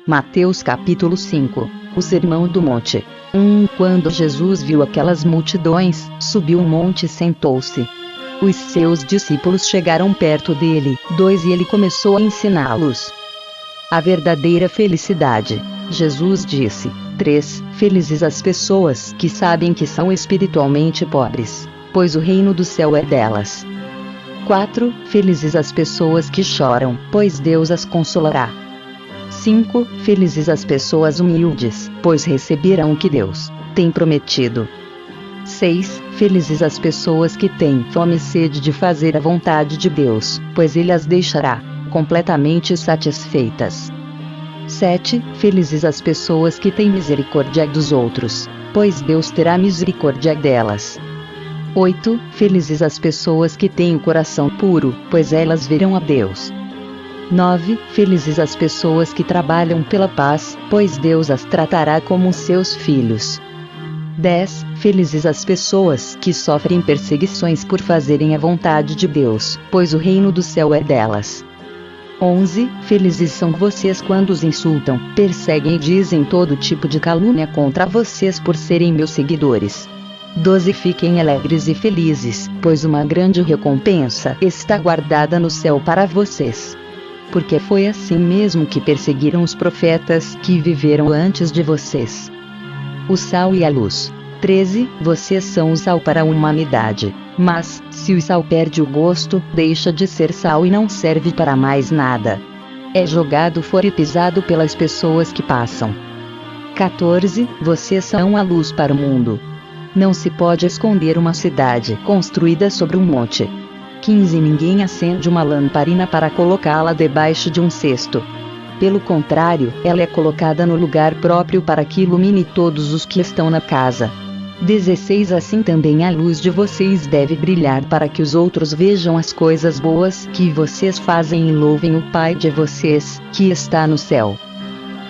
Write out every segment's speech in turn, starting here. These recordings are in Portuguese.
Mateus capítulo 5. O Sermão do Monte. Quando Jesus viu aquelas multidões, subiu um monte e sentou-se. Os seus discípulos chegaram perto dele. 2 E ele começou a ensiná-los a verdadeira felicidade. Jesus disse. 3 Felizes as pessoas que sabem que são espiritualmente pobres, pois o reino do céu é delas. 4 Felizes as pessoas que choram, pois Deus as consolará. 5 Felizes as pessoas humildes, pois receberão o que Deus tem prometido. 6 Felizes as pessoas que têm fome e sede de fazer a vontade de Deus, pois Ele as deixará completamente satisfeitas. 7 Felizes as pessoas que têm misericórdia dos outros, pois Deus terá misericórdia delas. 8 Felizes as pessoas que têm o coração puro, pois elas verão a Deus. 9 Felizes as pessoas que trabalham pela paz, pois Deus as tratará como seus filhos. 10 Felizes as pessoas que sofrem perseguições por fazerem a vontade de Deus, pois o reino do céu é delas. 11 Felizes são vocês quando os insultam, perseguem e dizem todo tipo de calúnia contra vocês por serem meus seguidores. 12 Fiquem alegres e felizes, pois uma grande recompensa está guardada no céu para vocês. Porque foi assim mesmo que perseguiram os profetas que viveram antes de vocês. O sal e a luz. 13 Vocês são o sal para a humanidade. Mas, se o sal perde o gosto, deixa de ser sal e não serve para mais nada. É jogado fora e pisado pelas pessoas que passam. 14 Vocês são a luz para o mundo. Não se pode esconder uma cidade construída sobre um monte. 15 Ninguém acende uma lamparina para colocá-la debaixo de um cesto. Pelo contrário, ela é colocada no lugar próprio para que ilumine todos os que estão na casa. 16 Assim também a luz de vocês deve brilhar para que os outros vejam as coisas boas que vocês fazem e louvem o Pai de vocês, que está no céu.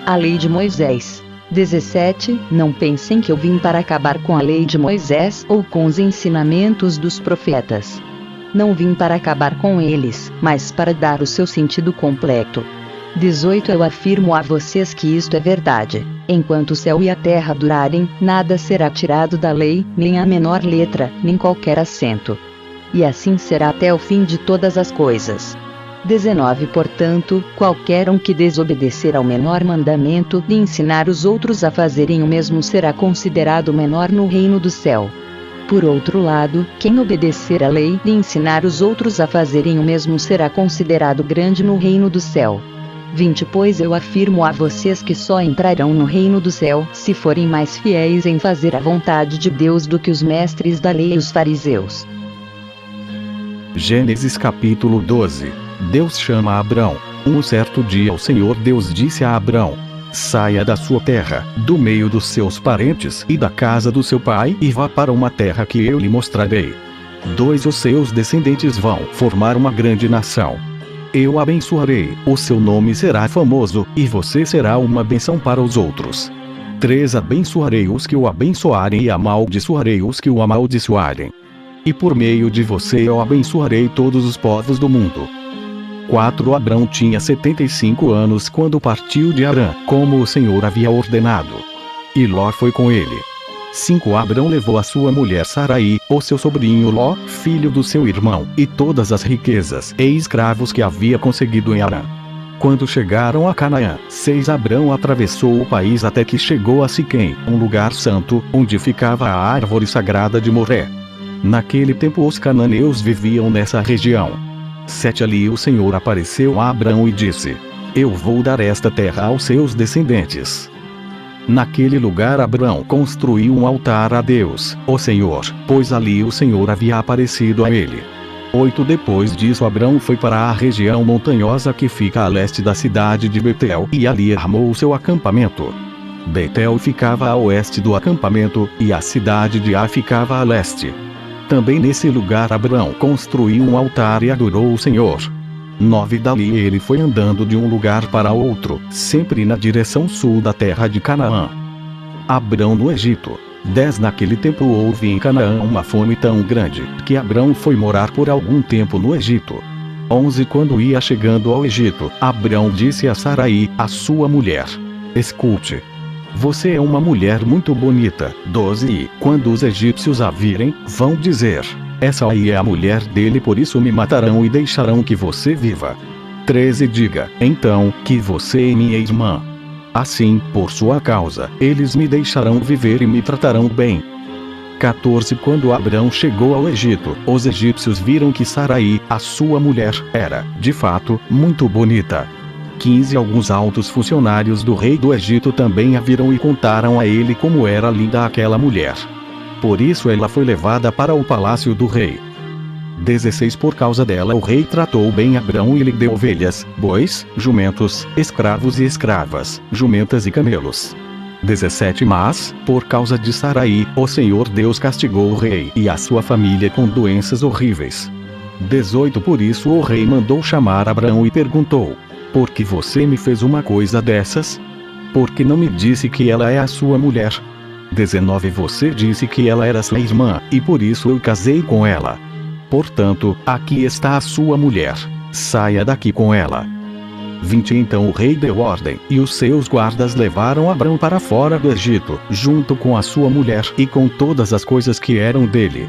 A lei de Moisés. 17 Não pensem que eu vim para acabar com a lei de Moisés ou com os ensinamentos dos profetas. Não vim para acabar com eles, mas para dar o seu sentido completo. 18 Eu afirmo a vocês que isto é verdade. Enquanto o céu e a terra durarem, nada será tirado da lei, nem a menor letra, nem qualquer acento. E assim será até o fim de todas as coisas. 19 Portanto, qualquer um que desobedecer ao menor mandamento e ensinar os outros a fazerem o mesmo será considerado menor no reino do céu. Por outro lado, quem obedecer à lei e ensinar os outros a fazerem o mesmo será considerado grande no reino do céu. 20 Pois eu afirmo a vocês que só entrarão no reino do céu se forem mais fiéis em fazer a vontade de Deus do que os mestres da lei e os fariseus. Gênesis capítulo 12. Deus chama Abrão. Certo dia o Senhor Deus disse a Abrão: saia da sua terra, do meio dos seus parentes e da casa do seu pai e vá para uma terra que eu lhe mostrarei. 2 Os seus descendentes vão formar uma grande nação. Eu abençoarei, o seu nome será famoso, e você será uma bênção para os outros. 3 Abençoarei os que o abençoarem e amaldiçoarei os que o amaldiçoarem. E por meio de você eu abençoarei todos os povos do mundo. 4 Abrão tinha 75 anos quando partiu de Harã, como o Senhor havia ordenado. E Ló foi com ele. 5 Abrão levou a sua mulher Sarai, o seu sobrinho Ló, filho do seu irmão, e todas as riquezas e escravos que havia conseguido em Harã. Quando chegaram a Canaã, 6 Abrão atravessou o país até que chegou a Siquém, um lugar santo, onde ficava a árvore sagrada de Moré. Naquele tempo os cananeus viviam nessa região. 7 Ali o Senhor apareceu a Abrão e disse: eu vou dar esta terra aos seus descendentes. Naquele lugar Abrão construiu um altar a Deus, o Senhor, pois ali o Senhor havia aparecido a ele. 8 Depois disso Abrão foi para a região montanhosa que fica a leste da cidade de Betel e ali armou o seu acampamento. Betel ficava a oeste do acampamento, e a cidade de Ai ficava a leste. Também nesse lugar Abrão construiu um altar e adorou o Senhor. 9 Dali ele foi andando de um lugar para outro, sempre na direção sul da terra de Canaã. Abrão no Egito. 10 Naquele tempo houve em Canaã uma fome tão grande, que Abrão foi morar por algum tempo no Egito. 11 Quando ia chegando ao Egito, Abrão disse a Sarai, a sua mulher: Escute. Você é uma mulher muito bonita. 12 E, quando os egípcios a virem, vão dizer: essa aí é a mulher dele, por isso me matarão e deixarão que você viva. 13 Diga, então, que você é minha irmã. Assim, por sua causa, eles me deixarão viver e me tratarão bem. 14 Quando Abrão chegou ao Egito, os egípcios viram que Sarai, a sua mulher, era, de fato, muito bonita. 15 Alguns altos funcionários do rei do Egito também a viram e contaram a ele como era linda aquela mulher. Por isso ela foi levada para o palácio do rei. 16 Por causa dela o rei tratou bem Abrão e lhe deu ovelhas, bois, jumentos, escravos e escravas, jumentas e camelos. 17 Mas, por causa de Sarai, o Senhor Deus castigou o rei e a sua família com doenças horríveis. 18 Por isso o rei mandou chamar Abrão e perguntou: por que você me fez uma coisa dessas? Por que não me disse que ela é a sua mulher? 19 Você disse que ela era sua irmã, e por isso eu casei com ela. Portanto, aqui está a sua mulher. Saia daqui com ela. 20 Então o rei deu ordem, e os seus guardas levaram Abrão para fora do Egito, junto com a sua mulher e com todas as coisas que eram dele.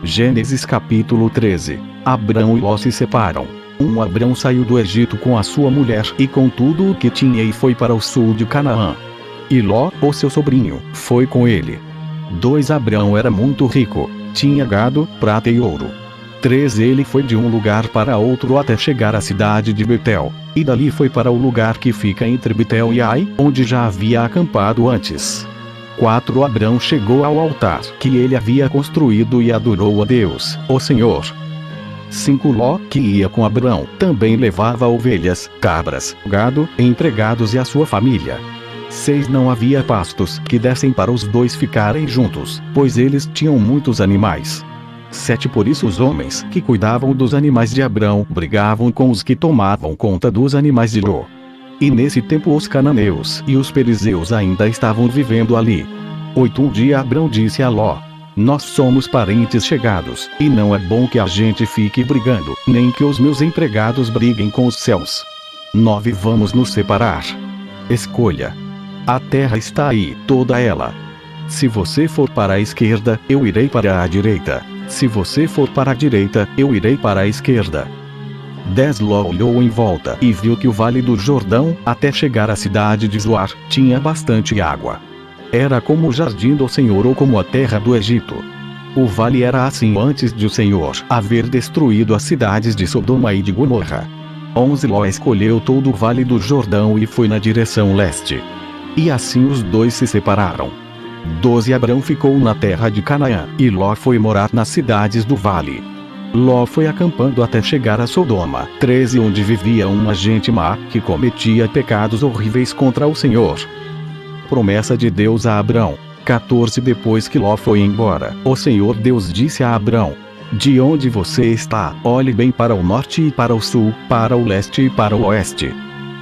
Gênesis capítulo 13. Abrão e Ló se separam. Abrão saiu do Egito com a sua mulher e com tudo o que tinha e foi para o sul de Canaã. E Ló, o seu sobrinho, foi com ele. 2 Abrão era muito rico, tinha gado, prata e ouro. 3 Ele foi de um lugar para outro até chegar à cidade de Betel, e dali foi para o lugar que fica entre Betel e Ai, onde já havia acampado antes. 4 Abrão chegou ao altar que ele havia construído e adorou a Deus, o Senhor. 5 Ló, que ia com Abrão, também levava ovelhas, cabras, gado, empregados e a sua família. 6 Não havia pastos que dessem para os dois ficarem juntos, pois eles tinham muitos animais. 7 Por isso os homens que cuidavam dos animais de Abrão brigavam com os que tomavam conta dos animais de Ló. E nesse tempo os cananeus e os perizeus ainda estavam vivendo ali. 8 Um dia Abrão disse a Ló: nós somos parentes chegados, e não é bom que a gente fique brigando, nem que os meus empregados briguem com os céus. 9 Vamos nos separar. Escolha. A terra está aí, toda ela. Se você for para a esquerda, eu irei para a direita. Se você for para a direita, eu irei para a esquerda. 10 Ló olhou em volta e viu que o vale do Jordão, até chegar à cidade de Zoar, tinha bastante água. Era como o jardim do Senhor ou como a terra do Egito. O vale era assim antes de o Senhor haver destruído as cidades de Sodoma e de Gomorra. 11 Ló escolheu todo o vale do Jordão e foi na direção leste. E assim os dois se separaram. 12 Abrão ficou na terra de Canaã, e Ló foi morar nas cidades do vale. Ló foi acampando até chegar a Sodoma. 13 Onde vivia uma gente má, que cometia pecados horríveis contra o Senhor. Promessa de Deus a Abrão. 14 Depois que Ló foi embora, o Senhor Deus disse a Abrão: de onde você está, olhe bem para o norte e para o sul, para o leste e para o oeste.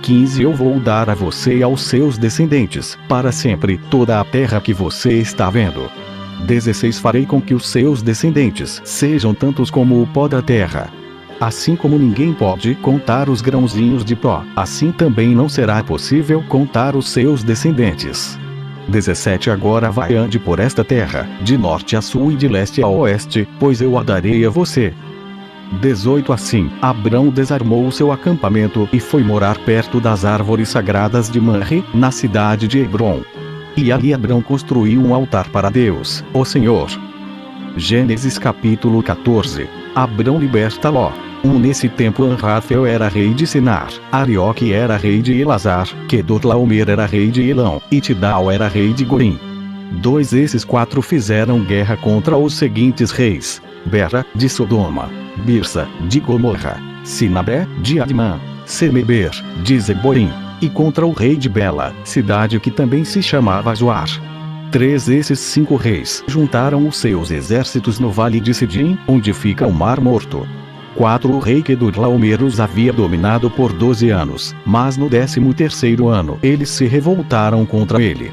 15 Eu vou dar a você e aos seus descendentes, para sempre, toda a terra que você está vendo. 16 Farei com que os seus descendentes sejam tantos como o pó da terra. Assim como ninguém pode contar os grãozinhos de pó, assim também não será possível contar os seus descendentes. 17 Agora vai ande por esta terra, de norte a sul e de leste a oeste, pois eu a darei a você. 18 Assim, Abrão desarmou o seu acampamento e foi morar perto das árvores sagradas de Manre, na cidade de Hebrom. E ali Abrão construiu um altar para Deus, o Senhor. Gênesis capítulo 14. Abrão liberta Ló. Nesse tempo Anrafel era rei de Sinar, Arioque era rei de Elazar, Quedorlaomer era rei de Elão, e Tidal era rei de Goim. 2 Esses 4 fizeram guerra contra os seguintes reis: Bera, de Sodoma, Birsa, de Gomorra, Sinabé, de Admã, Semeber, de Zeboim, e contra o rei de Bela, cidade que também se chamava Zoar. 3 Esses 5 reis juntaram os seus exércitos no vale de Sidim, onde fica o Mar Morto. 4 O rei Quedorlaomer os havia dominado por 12 anos, mas no 13º ano eles se revoltaram contra ele.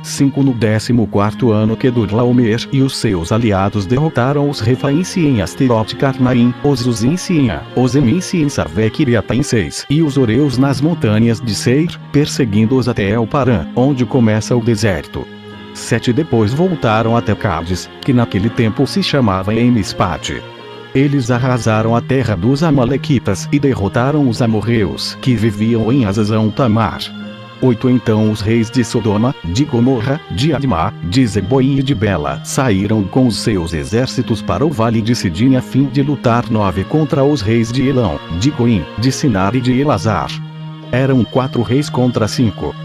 5 No 14º ano Quedorlaomer e os seus aliados derrotaram os Refaim-se em Asterote-Carnaim, os Uzim-se em A, os Emim-se em Sarvé-Kiriataim 6 e os Oreus nas montanhas de Seir, perseguindo-os até El-Parã, onde começa o deserto. 7 Depois voltaram até Cádiz, que naquele tempo se chamava Emispate. Eles arrasaram a terra dos Amalequitas e derrotaram os amorreus que viviam em Hazazão-Tamar. 8 Então os reis de Sodoma, de Gomorra, de Admá, de Zeboim e de Bela saíram com os seus exércitos para o vale de Sidim a fim de lutar 9 contra os reis de Elão, de Goim, de Sinar e de Elazar. Eram 4 reis contra 5.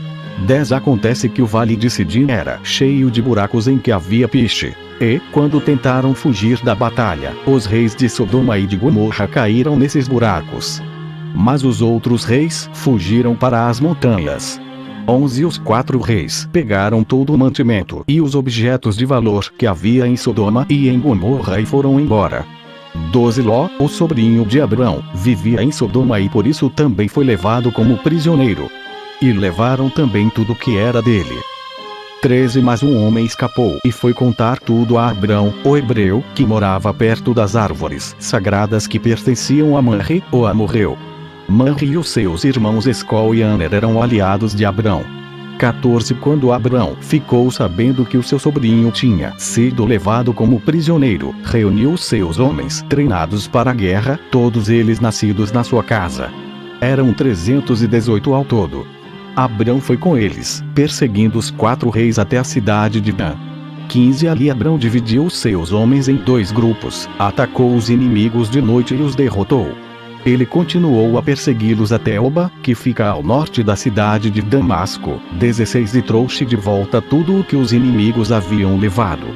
10 Acontece que o vale de Sidim era cheio de buracos em que havia piche. E, quando tentaram fugir da batalha, os reis de Sodoma e de Gomorra caíram nesses buracos. Mas os outros reis fugiram para as montanhas. 11 Os 4 reis pegaram todo o mantimento e os objetos de valor que havia em Sodoma e em Gomorra e foram embora. 12 Ló, o sobrinho de Abrão, vivia em Sodoma e por isso também foi levado como prisioneiro. E levaram também tudo o que era dele. 13 Mas um homem escapou e foi contar tudo a Abrão, o hebreu, que morava perto das árvores sagradas que pertenciam a Manre, o amorreu. Manre e os seus irmãos Escol e Aner eram aliados de Abrão. 14 Quando Abrão ficou sabendo que o seu sobrinho tinha sido levado como prisioneiro, reuniu os seus homens treinados para a guerra, todos eles nascidos na sua casa. Eram 318 ao todo. Abrão foi com eles, perseguindo os 4 reis até a cidade de Dan. 15 Ali Abrão dividiu os seus homens em 2 grupos, atacou os inimigos de noite e os derrotou. Ele continuou a persegui-los até Oba, que fica ao norte da cidade de Damasco. 16 E trouxe de volta tudo o que os inimigos haviam levado.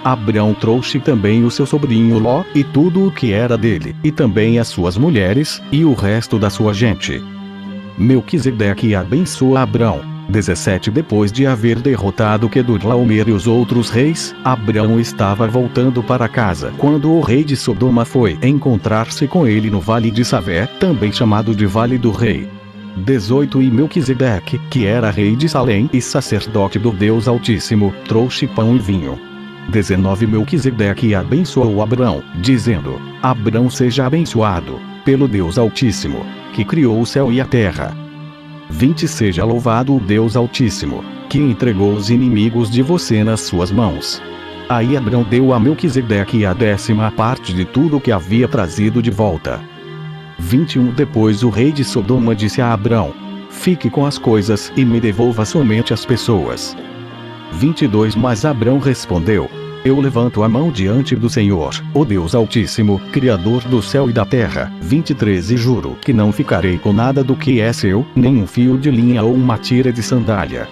Abrão trouxe também o seu sobrinho Ló, e tudo o que era dele, e também as suas mulheres, e o resto da sua gente. Melquisedeque abençoa Abrão. 17 Depois de haver derrotado Quedorlaomer e os outros reis, Abrão estava voltando para casa quando o rei de Sodoma foi encontrar-se com ele no vale de Savé, também chamado de Vale do Rei. 18 E Melquisedeque, que era rei de Salém e sacerdote do Deus Altíssimo, trouxe pão e vinho. 19 Melquisedeque abençoou Abrão, dizendo: Abrão seja abençoado pelo Deus Altíssimo, que criou o céu e a terra. 20 Seja louvado o Deus Altíssimo, que entregou os inimigos de você nas suas mãos. Aí Abrão deu a Melquisedeque a 10ª parte de tudo o que havia trazido de volta. 21 Depois o rei de Sodoma disse a Abrão: Fique com as coisas e me devolva somente as pessoas. 22 Mas Abrão respondeu: Eu levanto a mão diante do Senhor, o Deus Altíssimo, Criador do céu e da terra. 23 E juro que não ficarei com nada do que é seu, nem um fio de linha ou uma tira de sandália.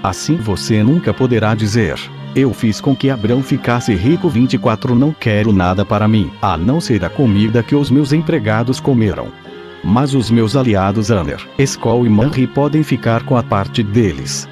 Assim você nunca poderá dizer: Eu fiz com que Abrão ficasse rico. 24 Não quero nada para mim, a não ser a comida que os meus empregados comeram. Mas os meus aliados Aner, Escol e Manre podem ficar com a parte deles.